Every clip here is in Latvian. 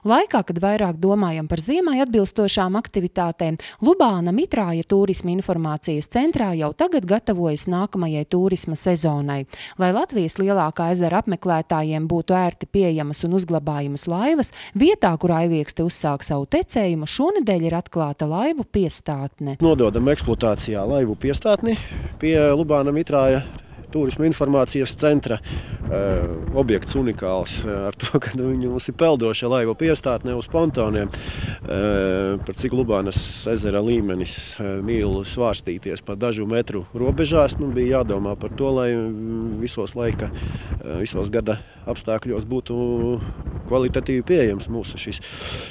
Laikā, kad vairāk domājam par ziemai atbilstošām aktivitātēm, Lubāna Mitrāja turisma informācijas centrā jau tagad gatavojas nākamajai turisma sezonai. Lai Latvijas lielākā ezera apmeklētājiem būtu ērti pieejamas un uzglabājamas laivas, vietā, kur Aiviekste uzsāk savu tecējumu, šonedēļ ir atklāta laivu piestātne. Nododam eksploatācijā laivu piestātni pie Lubāna Mitrāja turisma informācijas centra. Objekts unikāls ar to, ka viņi mums ir peldoša laivu piestātne uz pontoniem. Par cik Lubānas ezera līmenis mīl svārstīties pa dažu metru robežās, bija jādomā par to, lai visos gada apstākļos būtu kvalitatīvi pieejams mūsu šis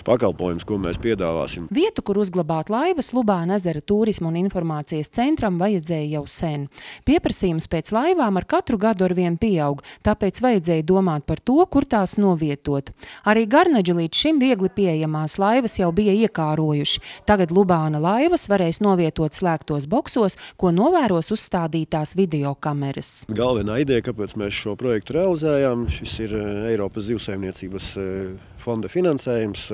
pakalpojums, ko mēs piedāvāsim. Vietu, kur uzglabāt laivas, Lubāna ezera turisma un informācijas centram vajadzēja jau sen. Pieprasījums pēc laivām ar katru gadu arvien pieaug, tāpēc vajadzēja domāt par to, kur tās novietot. Arī garnaģi līdz šim viegli pieejamās laivas jau bija iekārojuši. Tagad Lubāna laivas varēs novietot slēgtos boksos, ko novēros uzstādītās videokameras. Galvenā ideja, kāpēc mēs šo projektu realizējām, šis ir Eiropas zivsaimniecības fonda finansējums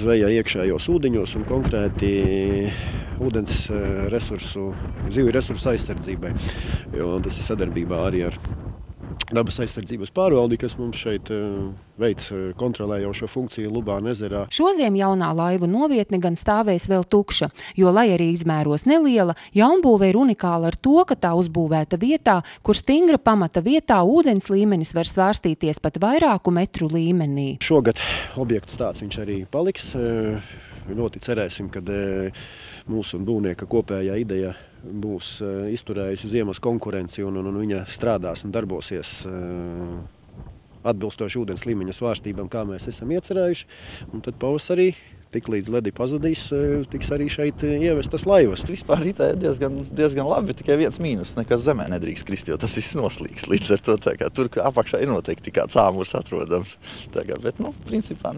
zveja iekšējos ūdeņos un konkrēti ūdens resursu, zivju resursu aizsardzībai. Jo tas ir sadarbībā arī ar dabas aizsardzības pārvaldi, kas mums šeit veic kontrolējošo funkciju Lubāna ezerā. Šoziem jaunā laivu novietne gan stāvēs vēl tukša, jo, lai arī izmēros neliela, jaunbūve ir unikāla ar to, ka tā uzbūvēta vietā, kur stingra pamata vietā ūdens līmenis var svārstīties pat vairāku metru līmenī. Šogad objekts tāds viņš arī paliks. Ļoti cerēsim, ka mūsu būvnieka kopējā ideja būs izturējusi ziemas konkurenci un viņa strādās un darbosies atbilstoši ūdens līmeņa svārstībām, kā mēs esam iecerējuši. Un tad pavasarī, tik līdz ledi pazudīs, tiks arī šeit ievestas laivas. Vispār ritē diezgan labi, tikai viens mīnus, nekas zemē nedrīkst krist, jo tas viss noslīgs. Līdz ar to tur apakšā ir noteikti kāds āmurs atrodams. Bet, principā,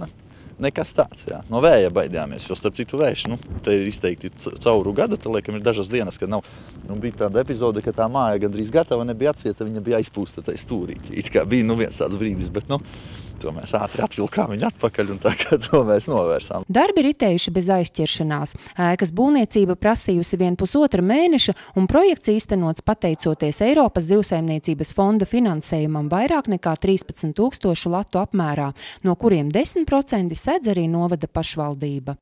nekas tāds, jā. No vēja baidījāmies, jo starp citu vējš, te ir izteikti cauru gadu, te laikam ir dažas dienas, kad nav. Bija tāda epizode, ka tā māja gandrīz gatava, nebija atcieta, viņa bija aizpūsta tai stūrītī. It kā bija viens tāds brīdis, bet to mēs ātri atvilkām viņu atpakaļ un tā kā to mēs novērsām. Darbi ritējuši bez aizķeršanās. Ēkas būvniecība prasījusi 1,5 mēneša un projekts īstenots pateicoties Eiropas zivsaimniecības fonda finansējumam vairāk nekā 13 000 latu apmērā, no kuriem 10% sedz arī novada pašvaldība.